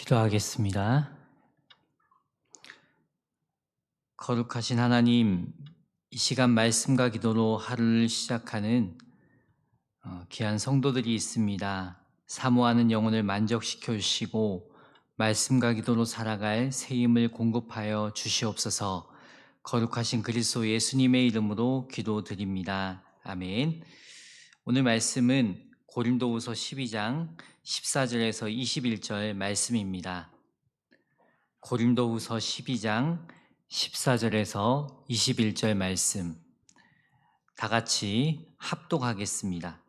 기도하겠습니다. 거룩하신 하나님, 이 시간 말씀과 기도로 하루를 시작하는 귀한 성도들이 있습니다. 사모하는 영혼을 만족시켜 주시고 말씀과 기도로 살아갈 새 힘을 공급하여 주시옵소서. 거룩하신 그리스도 예수님의 이름으로 기도드립니다. 아멘. 오늘 말씀은 고린도후서 12장 14절에서 21절 말씀입니다. 고린도후서 12장 14절에서 21절 말씀 다 같이 합독하겠습니다.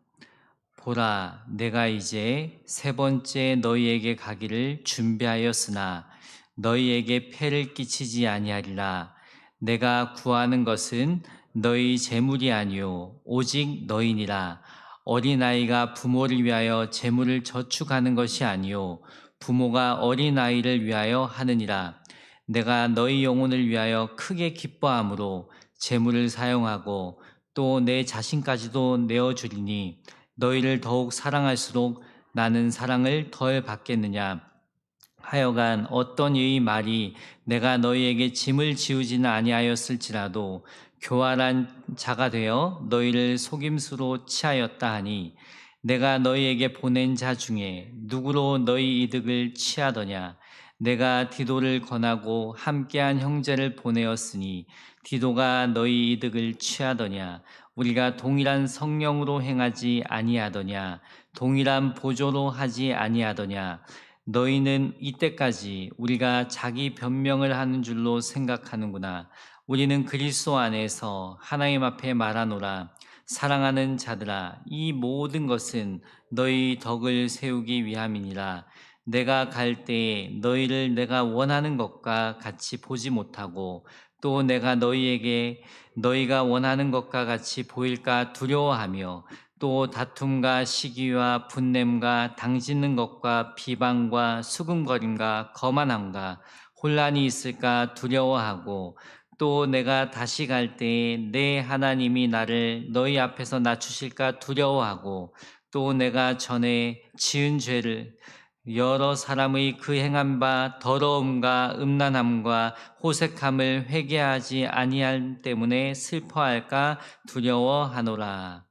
보라, 내가 이제 세 번째 너희에게 가기를 준비하였으나 너희에게 폐를 끼치지 아니하리라. 내가 구하는 것은 너희 재물이 아니요 오직 너희니라. 어린아이가 부모를 위하여 재물을 저축하는 것이 아니요 부모가 어린아이를 위하여 하느니라. 내가 너희 영혼을 위하여 크게 기뻐함으로 재물을 사용하고 또 내 자신까지도 내어주리니 너희를 더욱 사랑할수록 나는 사랑을 덜 받겠느냐. 하여간 어떤 이의 말이 내가 너희에게 짐을 지우지는 아니하였을지라도 교활한 자가 되어 너희를 속임수로 취하였다 하니 내가 너희에게 보낸 자 중에 누구로 너희 이득을 취하더냐. 내가 디도를 권하고 함께한 형제를 보내었으니 디도가 너희 이득을 취하더냐. 우리가 동일한 성령으로 행하지 아니하더냐. 동일한 보조로 하지 아니하더냐. 너희는 이때까지 우리가 자기 변명을 하는 줄로 생각하는구나. 우리는 그리스도 안에서 하나님 앞에 말하노라. 사랑하는 자들아, 이 모든 것은 너희 덕을 세우기 위함이니라. 내가 갈 때에 너희를 내가 원하는 것과 같이 보지 못하고 또 내가 너희에게 너희가 원하는 것과 같이 보일까 두려워하며 또 다툼과 시기와 분냄과 당짓는 것과 비방과 수군거림과 거만함과 혼란이 있을까 두려워하고 또 내가 다시 갈 때에 내 하나님이 나를 너희 앞에서 낮추실까 두려워하고 또 내가 전에 지은 죄를 여러 사람의 그 행한 바 더러움과 음란함과 호색함을 회개하지 아니할 때문에 슬퍼할까 두려워하노라.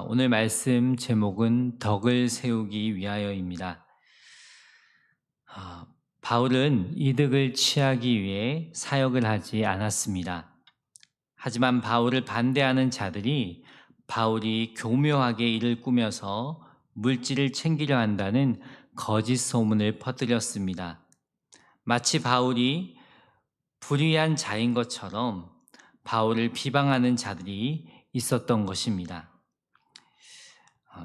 오늘 말씀 제목은 덕을 세우기 위하여입니다. 바울은 이득을 취하기 위해 사역을 하지 않았습니다. 하지만 바울을 반대하는 자들이 바울이 교묘하게 일을 꾸며서 물질을 챙기려 한다는 거짓 소문을 퍼뜨렸습니다. 마치 바울이 불의한 자인 것처럼 바울을 비방하는 자들이 있었던 것입니다.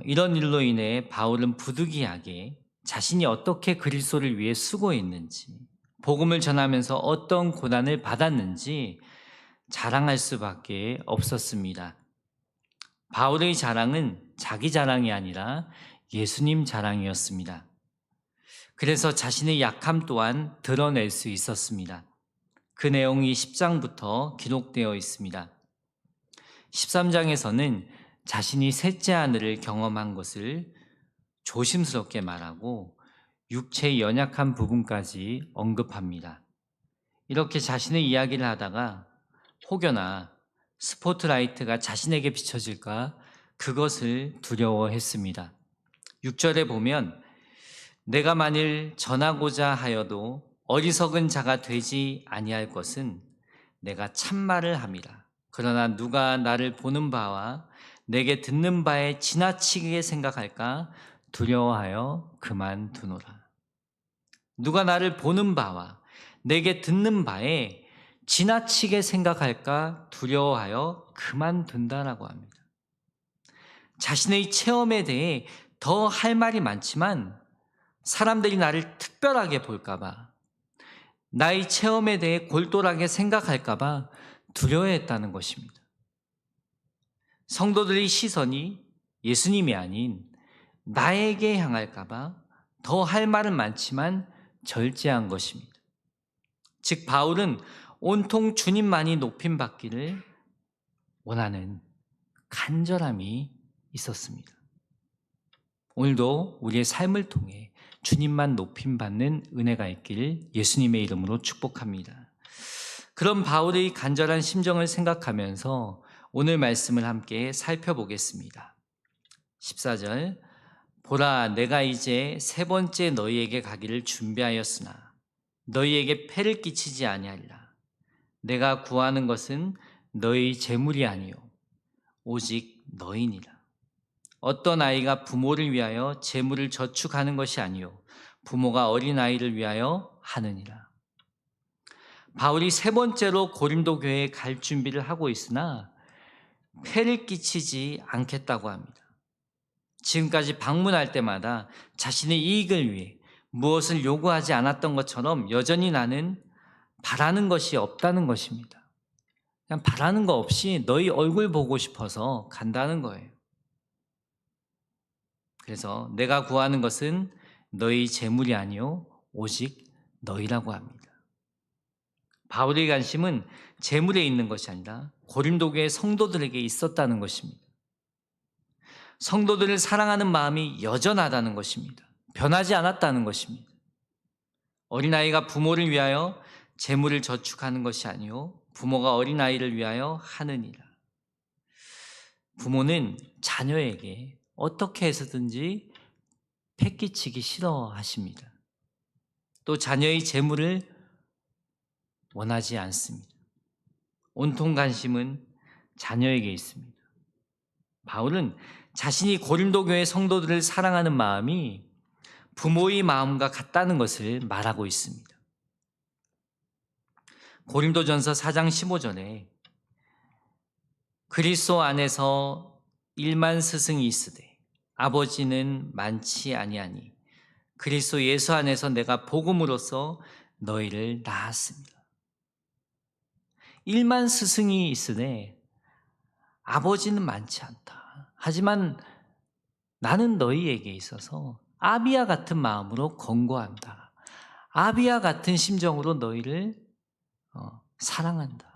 이런 일로 인해 바울은 부득이하게 자신이 어떻게 그리스도를 위해 수고했는지, 복음을 전하면서 어떤 고난을 받았는지 자랑할 수밖에 없었습니다. 바울의 자랑은 자기 자랑이 아니라 예수님 자랑이었습니다. 그래서 자신의 약함 또한 드러낼 수 있었습니다. 그 내용이 10장부터 기록되어 있습니다. 13장에서는 자신이 셋째 하늘을 경험한 것을 조심스럽게 말하고 육체의 연약한 부분까지 언급합니다. 이렇게 자신의 이야기를 하다가 혹여나 스포트라이트가 자신에게 비춰질까 그것을 두려워했습니다. 6절에 보면 내가 만일 전하고자 하여도 어리석은 자가 되지 아니할 것은 내가 참말을 함이라. 그러나 누가 나를 보는 바와 내게 듣는 바에 지나치게 생각할까 두려워하여 그만두노라. 누가 나를 보는 바와 내게 듣는 바에 지나치게 생각할까 두려워하여 그만둔다라고 합니다. 자신의 체험에 대해 더 할 말이 많지만 사람들이 나를 특별하게 볼까봐, 나의 체험에 대해 골똘하게 생각할까봐 두려워했다는 것입니다. 성도들의 시선이 예수님이 아닌 나에게 향할까봐 더 할 말은 많지만 절제한 것입니다. 즉 바울은 온통 주님만이 높임받기를 원하는 간절함이 있었습니다. 오늘도 우리의 삶을 통해 주님만 높임받는 은혜가 있길 예수님의 이름으로 축복합니다. 그런 바울의 간절한 심정을 생각하면서 오늘 말씀을 함께 살펴보겠습니다. 14절, 보라, 내가 이제 세 번째 너희에게 가기를 준비하였으나 너희에게 폐를 끼치지 아니하리라. 내가 구하는 것은 너희 재물이 아니요 오직 너희니라. 어떤 아이가 부모를 위하여 재물을 저축하는 것이 아니요 부모가 어린 아이를 위하여 하느니라. 바울이 세 번째로 고린도 교회에 갈 준비를 하고 있으나 폐를 끼치지 않겠다고 합니다. 지금까지 방문할 때마다 자신의 이익을 위해 무엇을 요구하지 않았던 것처럼 여전히 나는 바라는 것이 없다는 것입니다. 그냥 바라는 거 없이 너희 얼굴 보고 싶어서 간다는 거예요. 그래서 내가 구하는 것은 너희 재물이 아니요 오직 너희라고 합니다. 바울의 관심은 재물에 있는 것이 아니라 고린도 교회 성도들에게 있었다는 것입니다. 성도들을 사랑하는 마음이 여전하다는 것입니다. 변하지 않았다는 것입니다. 어린아이가 부모를 위하여 재물을 저축하는 것이 아니요 부모가 어린아이를 위하여 하느니라. 부모는 자녀에게 어떻게 해서든지 패끼치기 싫어하십니다. 또 자녀의 재물을 원하지 않습니다. 온통 관심은 자녀에게 있습니다. 바울은 자신이 고린도 교회 성도들을 사랑하는 마음이 부모의 마음과 같다는 것을 말하고 있습니다. 고린도전서 4장 15절에 그리스도 안에서 1만 스승이 있으되 아버지는 많지 아니하니 그리스도 예수 안에서 내가 복음으로써 너희를 낳았습니다. 1만 스승이 있으되 아버지는 많지 않다. 하지만 나는 너희에게 있어서 아비와 같은 마음으로 권고한다. 아비와 같은 심정으로 너희를 사랑한다.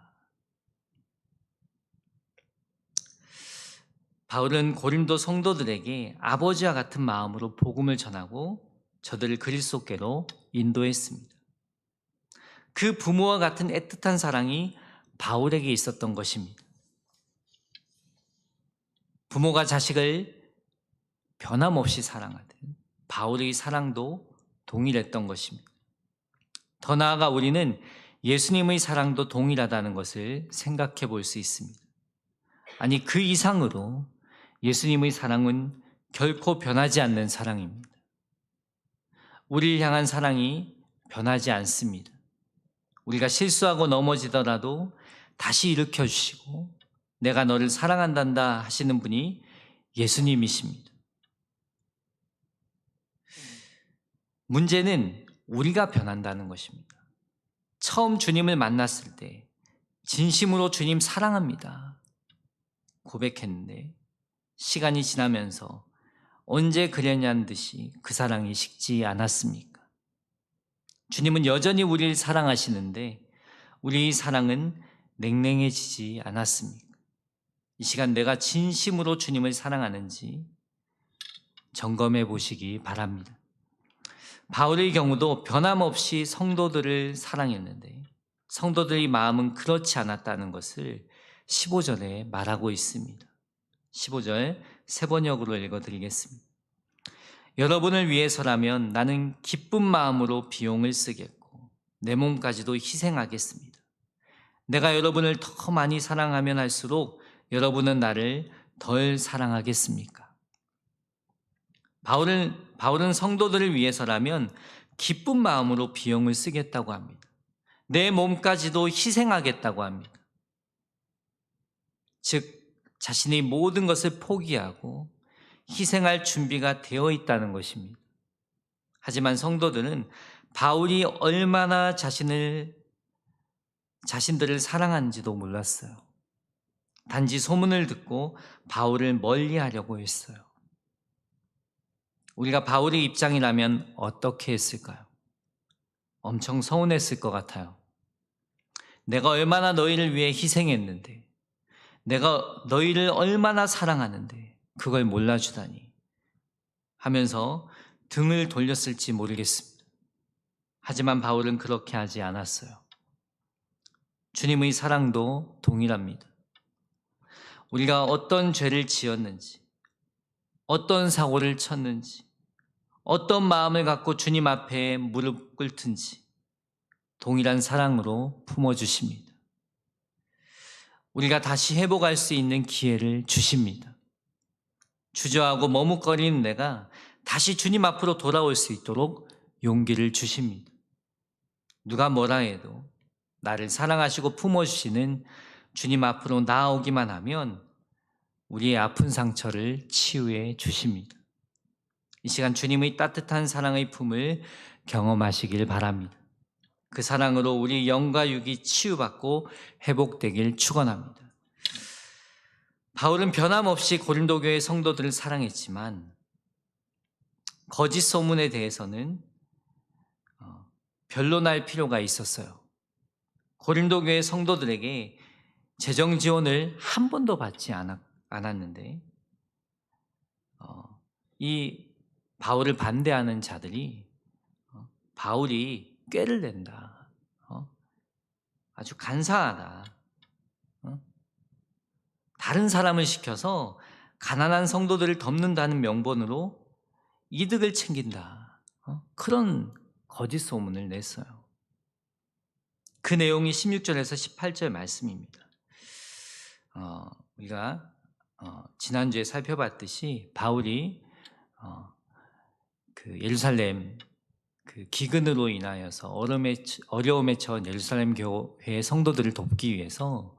바울은 고린도 성도들에게 아버지와 같은 마음으로 복음을 전하고 저들을 그리스도께로 인도했습니다. 그 부모와 같은 애틋한 사랑이 바울에게 있었던 것입니다. 부모가 자식을 변함없이 사랑하듯 바울의 사랑도 동일했던 것입니다. 더 나아가 우리는 예수님의 사랑도 동일하다는 것을 생각해 볼 수 있습니다. 아니, 그 이상으로 예수님의 사랑은 결코 변하지 않는 사랑입니다. 우리를 향한 사랑이 변하지 않습니다. 우리가 실수하고 넘어지더라도 다시 일으켜주시고 내가 너를 사랑한단다 하시는 분이 예수님이십니다. 문제는 우리가 변한다는 것입니다. 처음 주님을 만났을 때 진심으로 주님 사랑합니다 고백했는데 시간이 지나면서 언제 그랬냐는 듯이 그 사랑이 식지 않았습니까? 주님은 여전히 우리를 사랑하시는데 우리의 사랑은 냉랭해지지 않았습니까? 이 시간 내가 진심으로 주님을 사랑하는지 점검해 보시기 바랍니다. 바울의 경우도 변함없이 성도들을 사랑했는데 성도들의 마음은 그렇지 않았다는 것을 15절에 말하고 있습니다. 15절 세 번역으로 읽어드리겠습니다. 여러분을 위해서라면 나는 기쁜 마음으로 비용을 쓰겠고 내 몸까지도 희생하겠습니다. 내가 여러분을 더 많이 사랑하면 할수록 여러분은 나를 덜 사랑하겠습니까? 바울은 성도들을 위해서라면 기쁜 마음으로 비용을 쓰겠다고 합니다. 내 몸까지도 희생하겠다고 합니다. 즉 자신의 모든 것을 포기하고 희생할 준비가 되어 있다는 것입니다. 하지만 성도들은 바울이 얼마나 자신들을 사랑하는지도 몰랐어요. 단지 소문을 듣고 바울을 멀리하려고 했어요. 우리가 바울의 입장이라면 어떻게 했을까요? 엄청 서운했을 것 같아요. 내가 얼마나 너희를 위해 희생했는데, 내가 너희를 얼마나 사랑하는데 그걸 몰라주다니. 하면서 등을 돌렸을지 모르겠습니다. 하지만 바울은 그렇게 하지 않았어요. 주님의 사랑도 동일합니다. 우리가 어떤 죄를 지었는지, 어떤 사고를 쳤는지, 어떤 마음을 갖고 주님 앞에 무릎 꿇든지 동일한 사랑으로 품어주십니다. 우리가 다시 회복할 수 있는 기회를 주십니다. 주저하고 머뭇거리는 내가 다시 주님 앞으로 돌아올 수 있도록 용기를 주십니다. 누가 뭐라 해도 나를 사랑하시고 품어주시는 주님 앞으로 나아오기만 하면 우리의 아픈 상처를 치유해 주십니다. 이 시간 주님의 따뜻한 사랑의 품을 경험하시길 바랍니다. 그 사랑으로 우리 영과 육이 치유받고 회복되길 축원합니다. 바울은 변함없이 고린도 교회 성도들을 사랑했지만 거짓 소문에 대해서는 변론할 필요가 있었어요. 고린도 교회 성도들에게 재정 지원을 한 번도 받지 않았는데 이 바울을 반대하는 자들이 바울이 꾀를 낸다, 아주 간사하다, 다른 사람을 시켜서 가난한 성도들을 덮는다는 명분으로 이득을 챙긴다, 그런 거짓 소문을 냈어요. 그 내용이 16절에서 18절 말씀입니다. 우리가 지난주에 살펴봤듯이 바울이 그 예루살렘 그 기근으로 인하여서 어려움에 처한 예루살렘 교회 성도들을 돕기 위해서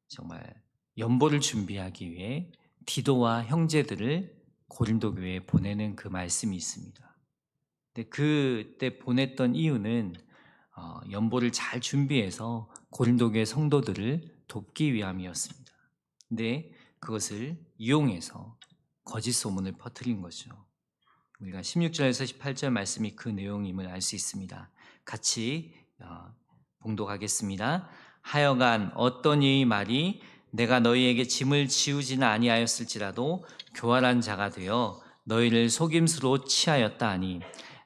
정말 연보를 준비하기 위해 디도와 형제들을 고린도 교회에 보내는 그 말씀이 있습니다. 근데 그때 보냈던 이유는 연보를 잘 준비해서 고린도 교회 성도들을 돕기 위함이었습니다. 근데 그것을 이용해서 거짓 소문을 퍼뜨린 거죠. 우리가 16절에서 18절 말씀이 그 내용임을 알 수 있습니다. 같이 봉독하겠습니다. 하여간 어떤 이의 말이 내가 너희에게 짐을 지우지는 아니하였을지라도 교활한 자가 되어 너희를 속임수로 취하였다 하니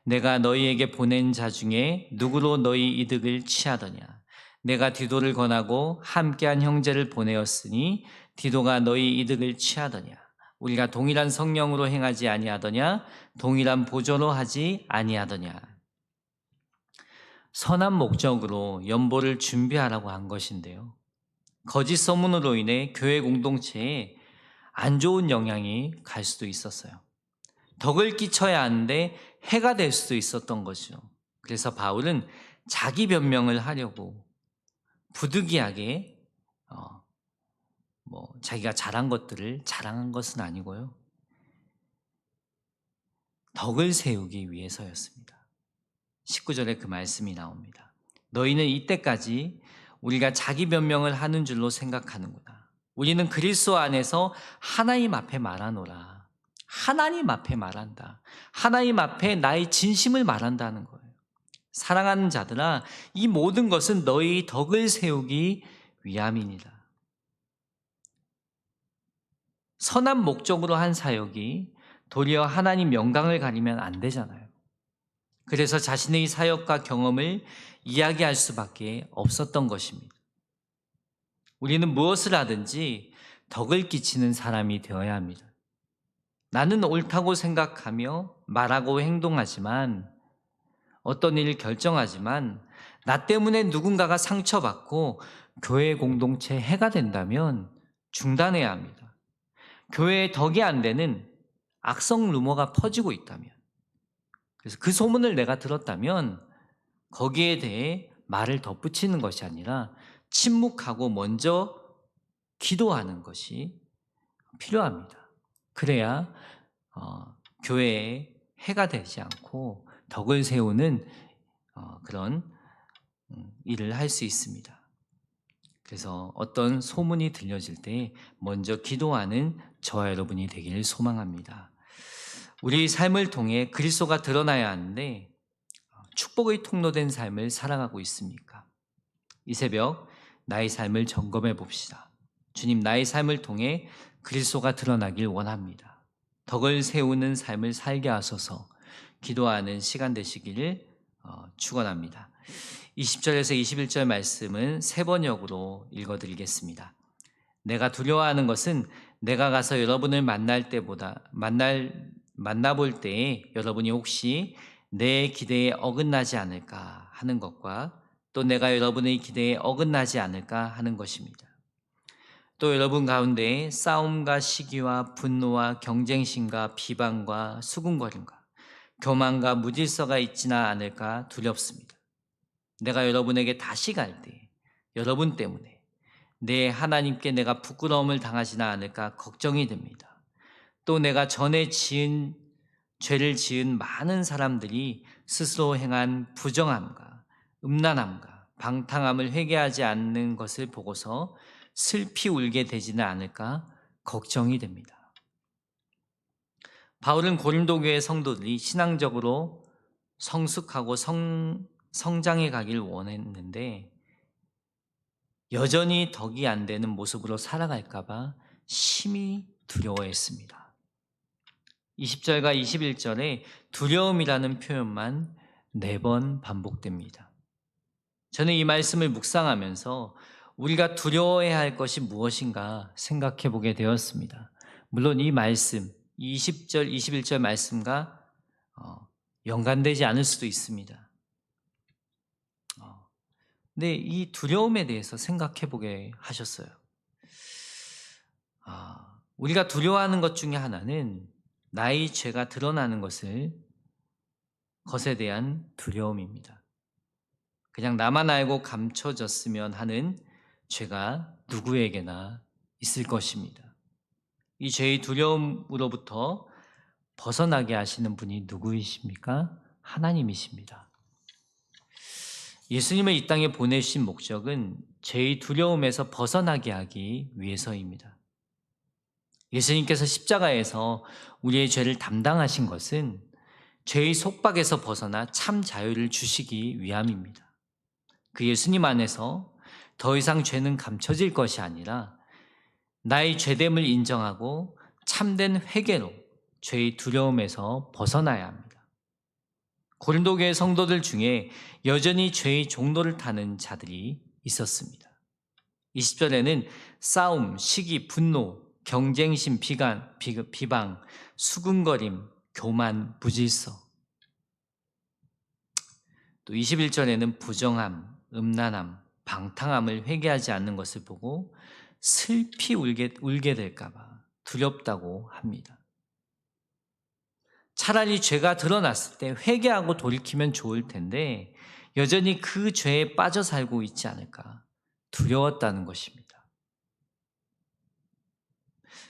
내가 너희에게 보낸 자 중에 누구로 너희 이득을 취하더냐. 내가 디도를 권하고 함께한 형제를 보내었으니 디도가 너희 이득을 취하더냐. 우리가 동일한 성령으로 행하지 아니하더냐. 동일한 보조로 하지 아니하더냐. 선한 목적으로 연보를 준비하라고 한 것인데요, 거짓 소문으로 인해 교회 공동체에 안 좋은 영향이 갈 수도 있었어요. 덕을 끼쳐야 하는데 해가 될 수도 있었던 거죠. 그래서 바울은 자기 변명을 하려고 부득이하게 자기가 잘한 것들을 자랑한 것은 아니고요, 덕을 세우기 위해서였습니다. 19절에 그 말씀이 나옵니다. 너희는 이때까지 우리가 자기 변명을 하는 줄로 생각하는구나. 우리는 그리스도 안에서 하나님 앞에 말하노라. 하나님 앞에 말한다. 하나님 앞에 나의 진심을 말한다는 거예요. 사랑하는 자들아, 이 모든 것은 너희 덕을 세우기 위함이니라. 선한 목적으로 한 사역이 도리어 하나님 영광을 가리면 안 되잖아요. 그래서 자신의 사역과 경험을 이야기할 수밖에 없었던 것입니다. 우리는 무엇을 하든지 덕을 끼치는 사람이 되어야 합니다. 나는 옳다고 생각하며 말하고 행동하지만, 어떤 일을 결정하지만 나 때문에 누군가가 상처받고 교회 공동체에 해가 된다면 중단해야 합니다. 교회에 덕이 안 되는 악성 루머가 퍼지고 있다면, 그래서 그 소문을 내가 들었다면 거기에 대해 말을 덧붙이는 것이 아니라 침묵하고 먼저 기도하는 것이 필요합니다. 그래야 교회에 해가 되지 않고 덕을 세우는 그런 일을 할 수 있습니다. 그래서 어떤 소문이 들려질 때 먼저 기도하는 저와 여러분이 되기를 소망합니다. 우리 삶을 통해 그리스도가 드러나야 하는데 축복의 통로된 삶을 살아가고 있습니까? 이 새벽 나의 삶을 점검해 봅시다. 주님, 나의 삶을 통해 그리스도가 드러나길 원합니다. 덕을 세우는 삶을 살게 하소서 기도하는 시간 되시기를 축원합니다. 20절에서 21절 말씀은 세 번역으로 읽어드리겠습니다. 내가 두려워하는 것은 내가 가서 여러분을 만나볼 때에 여러분이 혹시 내 기대에 어긋나지 않을까 하는 것과 또 내가 여러분의 기대에 어긋나지 않을까 하는 것입니다. 또 여러분 가운데 싸움과 시기와 분노와 경쟁심과 비방과 수군거림과 교만과 무질서가 있지나 않을까 두렵습니다. 내가 여러분에게 다시 갈 때 여러분 때문에 내 하나님께 내가 부끄러움을 당하지나 않을까 걱정이 됩니다. 또 내가 전에 죄를 지은 많은 사람들이 스스로 행한 부정함과 음란함과 방탕함을 회개하지 않는 것을 보고서 슬피 울게 되지는 않을까 걱정이 됩니다. 바울은 고린도 교회 성도들이 신앙적으로 성숙하고 성장해 가길 원했는데 여전히 덕이 안 되는 모습으로 살아갈까 봐 심히 두려워했습니다. 20절과 21절에 두려움이라는 표현만 4번 반복됩니다. 저는 이 말씀을 묵상하면서 우리가 두려워해야 할 것이 무엇인가 생각해 보게 되었습니다. 물론 이 말씀, 20절, 21절 말씀과 연관되지 않을 수도 있습니다. 근데 이 두려움에 대해서 생각해 보게 하셨어요. 우리가 두려워하는 것 중에 하나는 나의 죄가 드러나는 것에 대한 두려움입니다. 그냥 나만 알고 감춰졌으면 하는 죄가 누구에게나 있을 것입니다. 이 죄의 두려움으로부터 벗어나게 하시는 분이 누구이십니까? 하나님이십니다. 예수님을 이 땅에 보내신 목적은 죄의 두려움에서 벗어나게 하기 위해서입니다. 예수님께서 십자가에서 우리의 죄를 담당하신 것은 죄의 속박에서 벗어나 참 자유를 주시기 위함입니다. 그 예수님 안에서 더 이상 죄는 감춰질 것이 아니라 나의 죄됨을 인정하고 참된 회개로 죄의 두려움에서 벗어나야 합니다. 고린도 교회 성도들 중에 여전히 죄의 종로를 타는 자들이 있었습니다. 20절에는 싸움, 시기, 분노, 경쟁심, 비방, 수군거림, 교만, 무질서. 또 21절에는 부정함, 음란함, 방탕함을 회개하지 않는 것을 보고 슬피 울게 될까 봐 두렵다고 합니다. 차라리 죄가 드러났을 때 회개하고 돌이키면 좋을 텐데 여전히 그 죄에 빠져 살고 있지 않을까 두려웠다는 것입니다.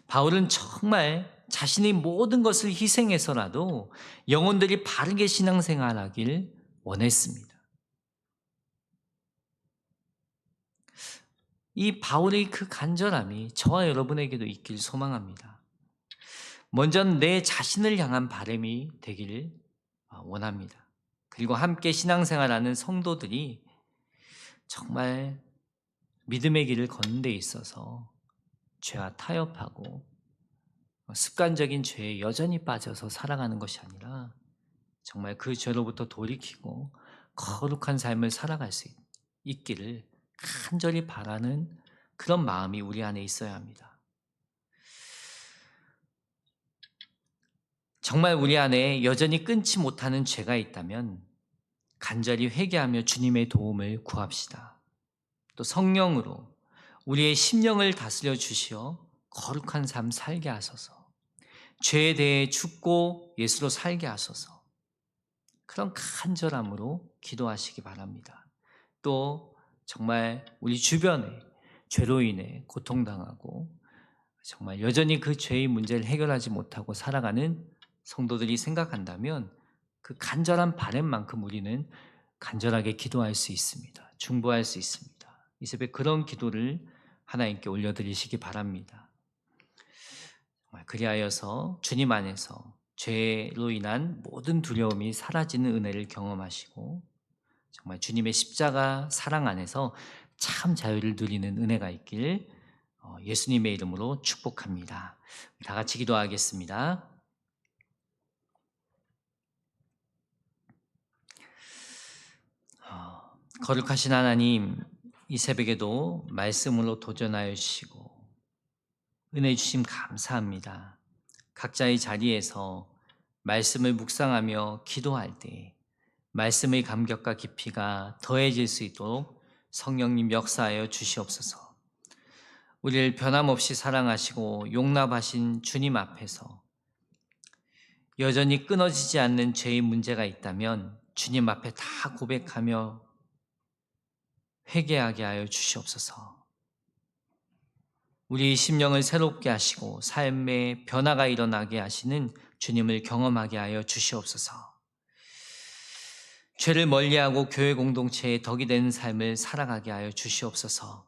바울은 정말 자신이 모든 것을 희생해서라도 영혼들이 바르게 신앙생활하길 원했습니다. 이 바울의 그 간절함이 저와 여러분에게도 있길 소망합니다. 먼저는 내 자신을 향한 바람이 되기를 원합니다. 그리고 함께 신앙생활하는 성도들이 정말 믿음의 길을 걷는 데 있어서 죄와 타협하고 습관적인 죄에 여전히 빠져서 살아가는 것이 아니라 정말 그 죄로부터 돌이키고 거룩한 삶을 살아갈 수 있기를 간절히 바라는 그런 마음이 우리 안에 있어야 합니다. 정말 우리 안에 여전히 끊지 못하는 죄가 있다면 간절히 회개하며 주님의 도움을 구합시다. 또 성령으로 우리의 심령을 다스려 주시어 거룩한 삶 살게 하소서. 죄에 대해 죽고 예수로 살게 하소서. 그런 간절함으로 기도하시기 바랍니다. 또 정말 우리 주변에 죄로 인해 고통당하고 정말 여전히 그 죄의 문제를 해결하지 못하고 살아가는 성도들이 생각한다면 그 간절한 바람만큼 우리는 간절하게 기도할 수 있습니다. 중보할 수 있습니다. 이 새벽 그런 기도를 하나님께 올려드리시기 바랍니다. 그리하여서 주님 안에서 죄로 인한 모든 두려움이 사라지는 은혜를 경험하시고 정말 주님의 십자가 사랑 안에서 참 자유를 누리는 은혜가 있길 예수님의 이름으로 축복합니다. 다 같이 기도하겠습니다. 거룩하신 하나님, 이 새벽에도 말씀으로 도전하여 주시고 은혜 주심 감사합니다. 각자의 자리에서 말씀을 묵상하며 기도할 때 말씀의 감격과 깊이가 더해질 수 있도록 성령님 역사하여 주시옵소서. 우리를 변함없이 사랑하시고 용납하신 주님 앞에서 여전히 끊어지지 않는 죄의 문제가 있다면 주님 앞에 다 고백하며 회개하게 하여 주시옵소서. 우리 심령을 새롭게 하시고 삶의 변화가 일어나게 하시는 주님을 경험하게 하여 주시옵소서. 죄를 멀리하고 교회 공동체의 덕이 되는 삶을 살아가게 하여 주시옵소서.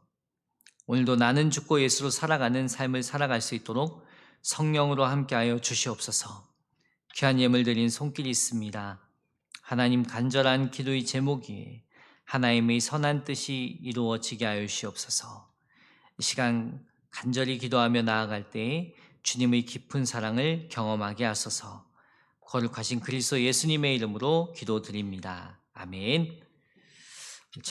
오늘도 나는 죽고 예수로 살아가는 삶을 살아갈 수 있도록 성령으로 함께하여 주시옵소서. 귀한 예물 드린 손길이 있습니다. 하나님, 간절한 기도의 제목이 하나님의 선한 뜻이 이루어지게 하여 주시옵소서. 이 시간 간절히 기도하며 나아갈 때에 주님의 깊은 사랑을 경험하게 하소서. 거룩하신 그리스도 예수님의 이름으로 기도드립니다. 아멘.